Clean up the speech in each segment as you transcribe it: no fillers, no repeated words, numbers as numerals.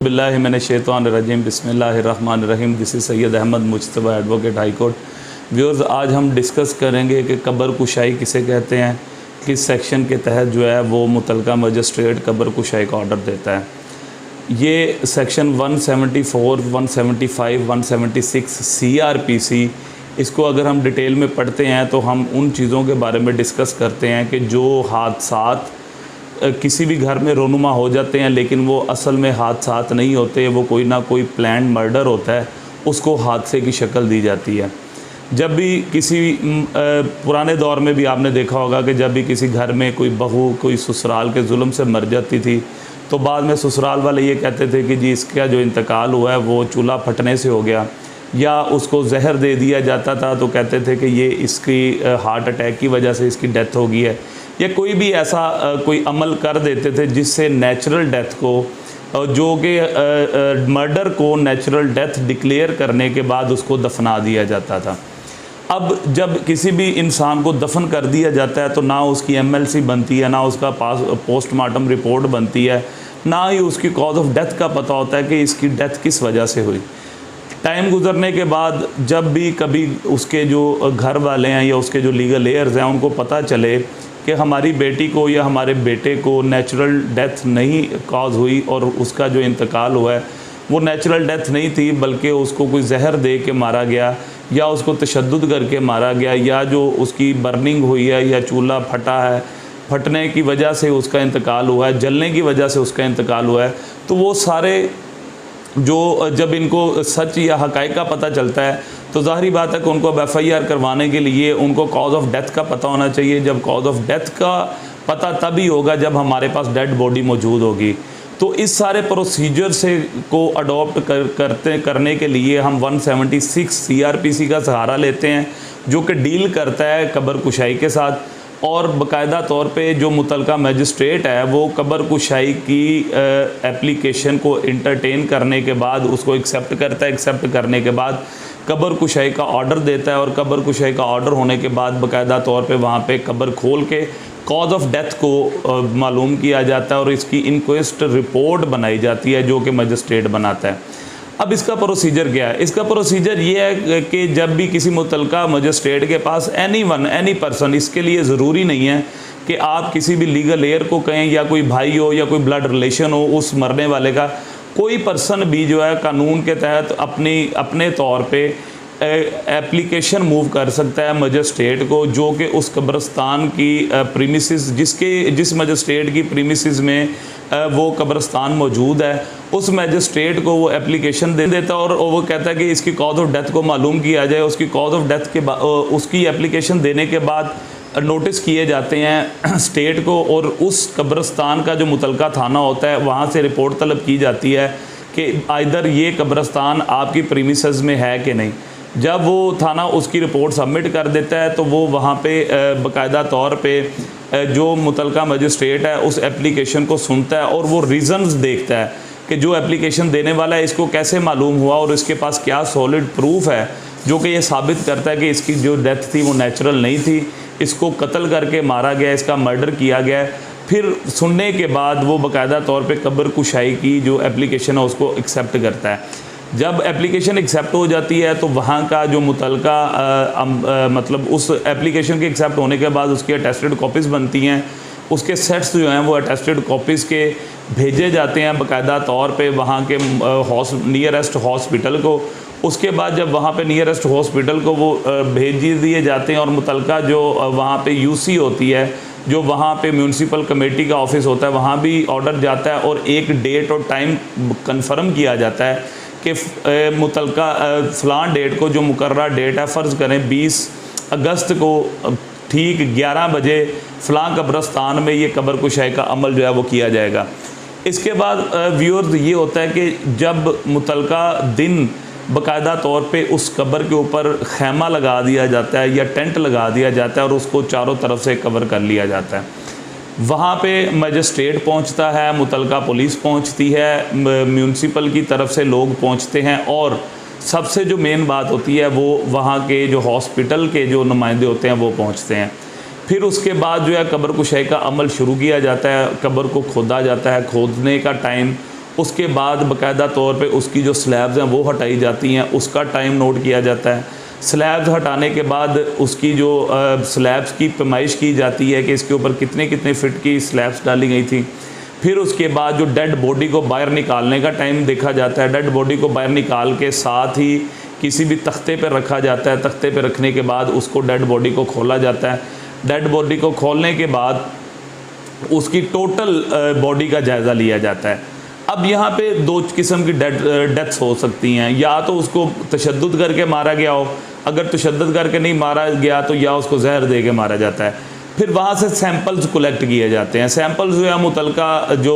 बिस्मिल्लाहिर्रहमानिर्रहीम बिस्मिल्लाहिर्रहमानिर्रहीम। This is Syed Ahmed Mujtaba advocate high court. Viewers, आज हम डिस्कस करेंगे कि कब्र कुशाई किसे कहते हैं, किस सेक्शन के तहत जो है वो मुतलका मजिस्ट्रेट कब्र कुशाई का ऑर्डर देता है। ये सेक्शन 174, 175, 176 CRPC, इसको अगर हम डिटेल में पढ़ते हैं तो हम उन चीज़ों के बारे में डिस्कस करते हैं कि जो हादसात किसी भी घर में रोनुमा हो जाते हैं लेकिन वो असल में हादसात नहीं होते, वो कोई ना कोई प्लान मर्डर होता है, उसको हादसे की शक्ल दी जाती है। जब भी किसी पुराने दौर में भी आपने देखा होगा कि जब भी किसी घर में कोई बहू कोई ससुराल के जुल्म से मर जाती थी तो बाद में ससुराल वाले ये कहते थे कि जी इसका जो इंतकाल हुआ है वो चूल्हा फटने से हो गया, या उसको जहर दे दिया जाता था तो कहते थे कि ये इसकी हार्ट अटैक की वजह से इसकी डेथ हो गई है, या कोई भी ऐसा कोई अमल कर देते थे जिससे नेचुरल डेथ को, जो कि मर्डर को नेचुरल डेथ डिक्लेयर करने के बाद उसको दफना दिया जाता था। अब जब किसी भी इंसान को दफन कर दिया जाता है तो ना उसकी MLC बनती है, ना उसका पोस्टमार्टम रिपोर्ट बनती है, ना ही उसकी कॉज ऑफ डेथ का पता होता है कि इसकी डेथ किस वजह से हुई। टाइम गुजरने के बाद जब भी कभी उसके जो घर वाले हैं या उसके जो लीगल एयर्स हैं उनको पता चले कि हमारी बेटी को या हमारे बेटे को नेचुरल डेथ नहीं कॉज हुई और उसका जो इंतकाल हुआ है वो नेचुरल डेथ नहीं थी बल्कि उसको कोई जहर दे के मारा गया, या उसको तशद्दुद करके मारा गया, या जो उसकी बर्निंग हुई है या चूल्हा फटा है, फटने की वजह से उसका इंतकाल हुआ है, जलने की वजह से उसका इंतकाल हुआ है, तो वो सारे जो जब इनको सच या हक़ाइक़ का पता चलता है तो ज़ाहिरी बात है कि उनको अब FIR करवाने के लिए उनको कॉज ऑफ डेथ का पता होना चाहिए। जब कॉज ऑफ डेथ का पता तभी होगा जब हमारे पास डेड बॉडी मौजूद होगी। तो इस सारे प्रोसीजर से को अडॉप्ट करने के लिए हम 176 CRPC का सहारा लेते हैं, जो कि डील करता है कब्र कुशाई के साथ, और बाकायदा तौर पे जो मुतलका मजिस्ट्रेट है वो कब्र कुशाई की एप्लीकेशन को इंटरटेन करने के बाद उसको एक्सेप्ट करता है। एक्सेप्ट करने के बाद कब्र कुशाई का ऑर्डर देता है, और कब्र कुशाई का ऑर्डर होने के बाद बाकायदा तौर पे वहाँ पे कब्र खोल के कॉज ऑफ डेथ को मालूम किया जाता है और इसकी इंक्वेस्ट रिपोर्ट बनाई जाती है जो कि मजिस्ट्रेट बनाता है। अब इसका प्रोसीजर क्या है? इसका प्रोसीजर ये है कि जब भी किसी मुतलका मजिस्ट्रेट के पास एनी पर्सन, इसके लिए ज़रूरी नहीं है कि आप किसी भी लीगल एयर को कहें या कोई भाई हो या कोई ब्लड रिलेशन हो उस मरने वाले का, कोई पर्सन भी जो है कानून के तहत अपने तौर पे एप्लीकेशन मूव कर सकता है मजिस्ट्रेट को, जो कि उस कब्रस्तान की प्रीमिसेस जिस मजिस्ट्रेट की प्रीमिसेस में वो कब्रस्तान मौजूद है, उस मजिस्ट्रेट को वो एप्लीकेशन दे देता है और वो कहता है कि इसकी कॉज ऑफ डेथ को मालूम किया जाए। उसकी कॉज ऑफ डेथ के बाद उसकी एप्लीकेशन देने के बाद नोटिस किए जाते हैं स्टेट को, और उस कब्रस्तान का जो मुतलका थाना होता है वहाँ से रिपोर्ट तलब की जाती है कि आइदर ये कब्रस्तान आपकी प्रीमिसेस में है कि नहीं। जब वो थाना उसकी रिपोर्ट सबमिट कर देता है तो वो वहाँ पे बाकायदा तौर पे जो मुतलका मजिस्ट्रेट है उस एप्लीकेशन को सुनता है और वो रीज़न्स देखता है कि जो एप्लीकेशन देने वाला है इसको कैसे मालूम हुआ और इसके पास क्या सॉलिड प्रूफ है जो कि ये साबित करता है कि इसकी जो डेथ थी वो नेचुरल नहीं थी, इसको कत्ल करके मारा गया, इसका मर्डर किया गया। फिर सुनने के बाद वो बाकायदा तौर पे कब्र कुशाई की जो एप्लीकेशन है उसको एक्सेप्ट करता है। जब एप्लीकेशन एक्सेप्ट हो जाती है तो वहाँ का जो मुतलका मतलब उस एप्लीकेशन के एक्सेप्ट होने के बाद उसकी अटेस्टेड कॉपीज़ बनती हैं, उसके सेट्स जो हैं वो अटेस्टेड कॉपीज़ के भेजे जाते हैं बाकायदा तौर पे वहाँ के नियरेस्ट हॉस्पिटल को। उसके बाद जब वहाँ पे नियरेस्ट हॉस्पिटल को वो भेज दिए जाते हैं और मुतलका जो वहाँ पे UC होती है, जो वहाँ पे म्यूनसिपल कमेटी का ऑफिस होता है, वहाँ भी ऑर्डर जाता है और एक डेट और टाइम कंफर्म किया जाता है कि मुतलका फ़लाँ डेट को, जो मुकर्रर डेट है, फ़र्ज़ करें 20 अगस्त को ठीक 11 बजे फ़लाँ कब्रस्तान में ये कब्र कुशाई का अमल जो है वो किया जाएगा। इसके बाद व्यूअर्स ये होता है कि जब मुतलका दिन बाकायदा तौर पे उस कब्र के ऊपर खैमा लगा दिया जाता है या टेंट लगा दिया जाता है और उसको चारों तरफ से कवर कर लिया जाता है। वहाँ पे मजिस्ट्रेट पहुँचता है, मुतलका पुलिस पहुँचती है, म्यूनसिपल की तरफ से लोग पहुँचते हैं, और सबसे जो मेन बात होती है वो वहाँ के जो हॉस्पिटल के जो नुमाइंदे होते हैं वो पहुँचते हैं। फिर उसके बाद जो है कब्र कुशाई का अमल शुरू किया जाता है, कब्र को खोदा जाता है। खोदने का टाइम उसके बाद बाकायदा तौर पे उसकी जो स्लैब्स हैं वो हटाई जाती हैं, उसका टाइम नोट किया जाता है। स्लैब्स हटाने के बाद उसकी जो स्लैब्स की पैमाइश की जाती है कि इसके ऊपर कितने कितने फिट की स्लैब्स डाली गई थी। फिर उसके बाद जो डेड बॉडी को बाहर निकालने का टाइम देखा जाता है। डेड बॉडी को बाहर निकाल के साथ ही किसी भी तख्ते पर रखा जाता है। तख्ते पर रखने के बाद उसको डेड बॉडी को खोला जाता है। डेड बॉडी को खोलने के बाद उसकी टोटल बॉडी का जायज़ा लिया जाता है। अब यहाँ पे दो किस्म की डेथ्स हो सकती हैं, या तो उसको तशद्दुद करके मारा गया हो, अगर तशद्दुद करके नहीं मारा गया तो या उसको जहर दे के मारा जाता है। फिर वहाँ से सैंपल्स कलेक्ट किए जाते हैं। सैंपल्स जो है मुतलका जो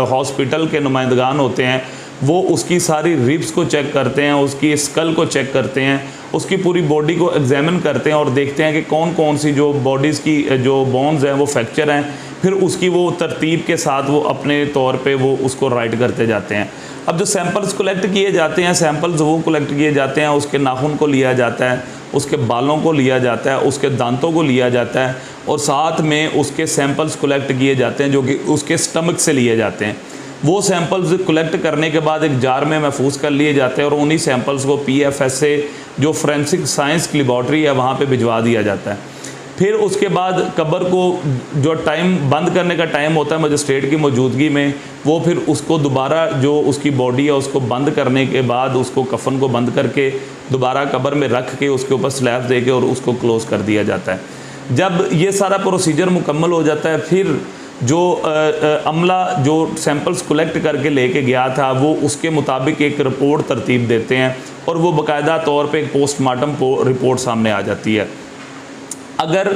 हॉस्पिटल के नुमाइंदगान होते हैं वो उसकी सारी रिब्स को चेक करते हैं, उसकी स्कल को चेक करते हैं, उसकी पूरी बॉडी को एग्जामिन करते हैं और देखते हैं कि कौन कौन सी जो बॉडीज़ की जो बोन्स हैं वो फ्रैक्चर हैं। फिर उसकी वो तरतीब के साथ वो अपने तौर पे वो उसको राइट करते जाते हैं। अब जो सैंपल्स कलेक्ट किए जाते हैं, सैंपल्स वो कलेक्ट किए जाते हैं, उसके नाखून को लिया जाता है, उसके बालों को लिया जाता है, उसके दांतों को लिया जाता है और साथ में उसके सैंपल्स कलेक्ट किए जाते हैं जो कि उसके स्टमक से लिए जाते हैं। वो सैंपल्स कलेक्ट करने के बाद एक जार में महफूज कर लिए जाते हैं और उन्हीं सैंपल्स को PFSA जो फोरेंसिक साइंस की लेबॉर्ट्री है वहाँ पे भिजवा दिया जाता है। फिर उसके बाद कब्र को जो टाइम बंद करने का टाइम होता है मजिस्ट्रेट की मौजूदगी में, वो फिर उसको दोबारा जो उसकी बॉडी है उसको बंद करने के बाद उसको कफन को बंद करके दोबारा कब्र में रख के उसके ऊपर स्लैब दे के और उसको क्लोज़ कर दिया जाता है। जब ये सारा प्रोसीजर मुकम्मल हो जाता है फिर जो अमला जो सैंपल्स कलेक्ट करके लेके गया था वो उसके मुताबिक एक रिपोर्ट तरतीब देते हैं और वो बाकायदा तौर पे एक पोस्टमार्टम रिपोर्ट सामने आ जाती है। अगर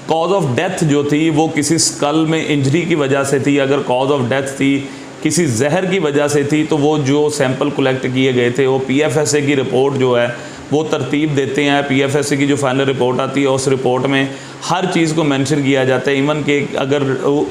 कॉज ऑफ डेथ जो थी वो किसी स्कल में इंजरी की वजह से थी, अगर कॉज ऑफ डेथ थी किसी जहर की वजह से थी, तो वो जो सैंपल कलेक्ट किए गए थे वो PFSA की रिपोर्ट जो है वो तरतीब देते हैं। PFSA की जो फाइनल रिपोर्ट आती है उस रिपोर्ट में हर चीज़ को मेंशन किया जाता है, इवन कि अगर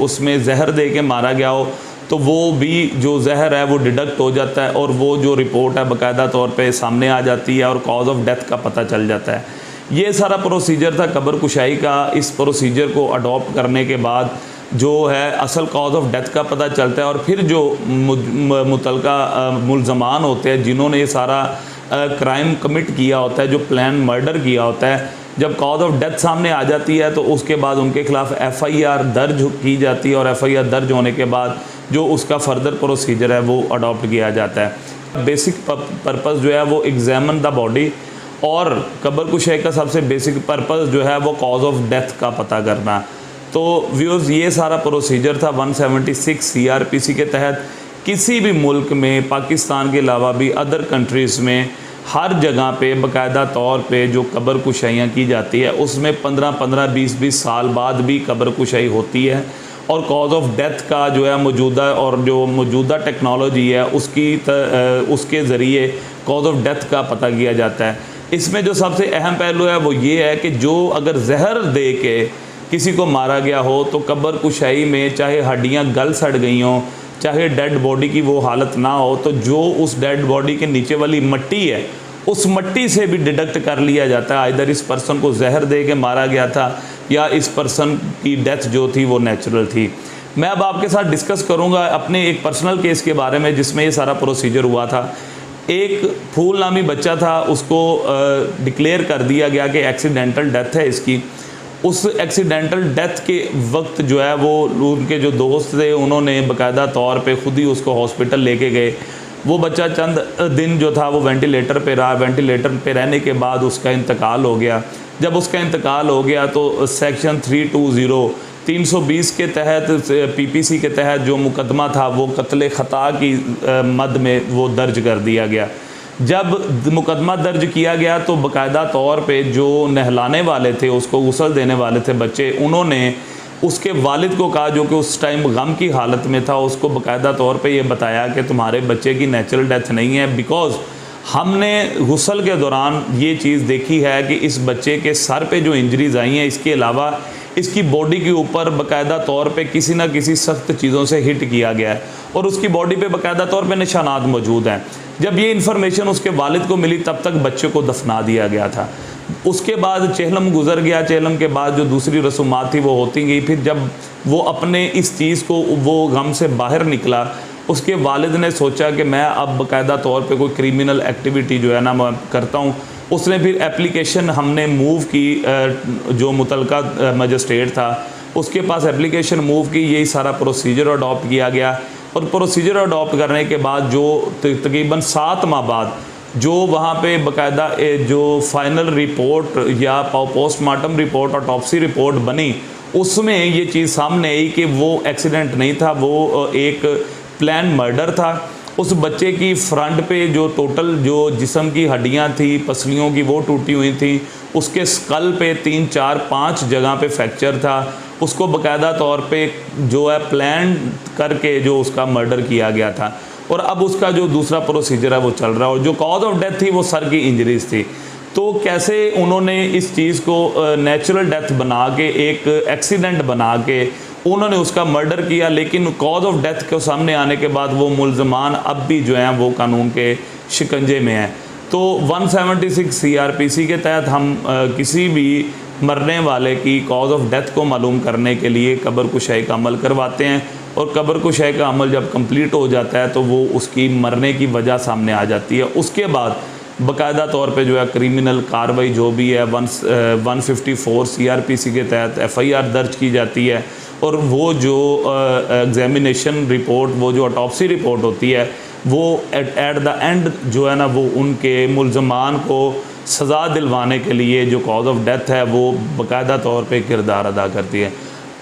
उसमें जहर दे के मारा गया हो तो वो भी जो जहर है वो डिडक्ट हो जाता है और वो जो रिपोर्ट है बाकायदा तौर पे सामने आ जाती है और कॉज ऑफ डेथ का पता चल जाता है। ये सारा प्रोसीजर था कब्र कुशाई का। इस प्रोसीजर को अडॉप्ट करने के बाद जो है असल कॉज ऑफ डेथ का पता चलता है और फिर जो मुतलका मुलजमान होते हैं जिन्होंने ये सारा क्राइम कमिट किया होता है, जो प्लान मर्डर किया होता है, जब कॉज ऑफ डेथ सामने आ जाती है तो उसके बाद उनके खिलाफ FIR दर्ज की जाती है और FIR दर्ज होने के बाद जो उसका फर्दर प्रोसीजर है वो अडॉप्ट किया जाता है। बेसिक पर्पस जो है वो एग्जामिन द बॉडी और कब्र कुशाई का सबसे बेसिक पर्पस जो है वो कॉज ऑफ डेथ का पता करना। तो व्यूअर्स ये सारा प्रोसीजर था 176 CRPC के तहत। किसी भी मुल्क में पाकिस्तान के अलावा भी अदर कंट्रीज़ में हर जगह पे बाकायदा तौर पे जो कब्र कुशाइयाँ की जाती है उसमें 15-15, 20-20 साल बाद भी कब्र कुशाई होती है और कॉज ऑफ डेथ का जो है मौजूदा और जो मौजूदा टेक्नोलॉजी है उसके ज़रिए कॉज ऑफ डेथ का पता किया जाता है। इसमें जो सबसे अहम पहलू है वो ये है कि जो अगर जहर दे के किसी को मारा गया हो तो कब्र कुशाई में चाहे हड्डियाँ गल सड़ गई हों, चाहे डेड बॉडी की वो हालत ना हो, तो जो उस डेड बॉडी के नीचे वाली मिट्टी है उस मिट्टी से भी डिडक्ट कर लिया जाता है इधर इस पर्सन को जहर दे के मारा गया था या इस पर्सन की डेथ जो थी वो नेचुरल थी। मैं अब आपके साथ डिस्कस करूँगा अपने एक पर्सनल केस के बारे में जिसमें ये सारा प्रोसीजर हुआ था। एक फूल नामी बच्चा था, उसको डिक्लेयर कर दिया गया कि एक्सीडेंटल डेथ है इसकी। उस एक्सीडेंटल डेथ के वक्त जो है वो उनके जो दोस्त थे उन्होंने बाकायदा तौर पे ख़ुद ही उसको हॉस्पिटल लेके गए। वो बच्चा चंद दिन जो था वो वेंटिलेटर पे रहा। वेंटिलेटर पे रहने के बाद उसका इंतकाल हो गया। जब उसका इंतकाल हो गया तो सेक्शन 320 के तहत PPC के तहत जो मुकदमा था वो कत्ल ख़ता की मद में वो दर्ज कर दिया गया। जब मुकदमा दर्ज किया गया तो बाकायदा तौर पे जो नहलाने वाले थे, उसको गुस्ल देने वाले थे बच्चे, उन्होंने उसके वालिद को कहा जो कि उस टाइम गम की हालत में था, उसको बाकायदा तौर पे ये बताया कि तुम्हारे बच्चे की नेचुरल डेथ नहीं है, बिकॉज़ हमने गुस्ल के दौरान ये चीज़ देखी है कि इस बच्चे के सर पे जो इंजरीज़ आई हैं इसके अलावा इसकी बॉडी के ऊपर बाकायदा तौर पे किसी न किसी सख्त चीज़ों से हिट किया गया है और उसकी बॉडी पे बाकायदा तौर पे निशानात मौजूद हैं। जब ये इन्फॉर्मेशन उसके वालिद को मिली तब तक बच्चे को दफना दिया गया था। उसके बाद चेहलम गुजर गया। चेहलम के बाद जो दूसरी रसूमात थी वो होती गई। फिर जब वो अपने इस चीज़ को वो गम से बाहर निकला उसके वालिद ने सोचा कि मैं अब बाकायदा तौर पे कोई क्रिमिनल एक्टिविटी जो है ना मैं करता हूँ। उसने फिर एप्लीकेशन हमने मूव की, जो मुतलका मजिस्ट्रेट था उसके पास एप्लीकेशन मूव की, यही सारा प्रोसीजर अडॉप्ट किया गया। और प्रोसीजर अडॉप्ट करने के बाद जो तकरीबन 7 माह बाद जो वहाँ पे बाकायदा जो फाइनल रिपोर्ट या पोस्टमार्टम रिपोर्ट, ऑटोप्सी रिपोर्ट बनी, उसमें ये चीज़ सामने आई कि वो एक्सीडेंट नहीं था, वो एक प्लान मर्डर था। उस बच्चे की फ्रंट पे जो टोटल जो जिस्म की हड्डियां थी, पसलियों की, वो टूटी हुई थी। उसके स्कल पे 3, 4, 5 जगह पे फ्रैक्चर था। उसको बाकायदा तौर पे जो है प्लान करके जो उसका मर्डर किया गया था। और अब उसका जो दूसरा प्रोसीजर है वो चल रहा है। और जो कॉज ऑफ डेथ थी वो सर की इंजरीज थी। तो कैसे उन्होंने इस चीज़ को नेचुरल डेथ बना के, एक एक्सीडेंट बना के उन्होंने उसका मर्डर किया, लेकिन कॉज ऑफ डेथ के सामने आने के बाद वो मुल्ज़मान अब भी जो हैं वो कानून के शिकंजे में हैं। तो 176 CRPC के तहत हम किसी भी मरने वाले की कॉज ऑफ डेथ को मालूम करने के लिए कब्र कुशाई का अमल करवाते हैं। और कब्र कुशाई का अमल जब कंप्लीट हो जाता है तो वो उसकी मरने की वजह सामने आ जाती है। उसके बाद बाकायदा तौर पे जो है क्रिमिनल कार्रवाई जो भी है 154 CRPC के तहत FIR दर्ज की जाती है। और वो जो एग्जामिनेशन रिपोर्ट, वो जो ऑटोप्सी रिपोर्ट होती है, वो एट द एंड जो है ना वो उनके मुल्ज़मान को सज़ा दिलवाने के लिए जो कॉज ऑफ डेथ है वो बाकायदा तौर पे किरदार अदा करती है।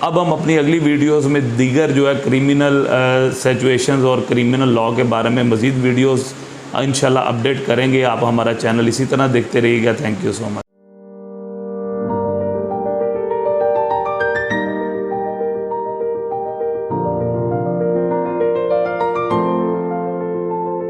अब हम अपनी अगली वीडियोस में दीगर जो है क्रिमिनल सिचुएशंस और क्रिमिनल लॉ के बारे में मज़ीद वीडियोस इंशाल्लाह अपडेट करेंगे। आप हमारा चैनल इसी तरह देखते रहिएगा। Thank you so much.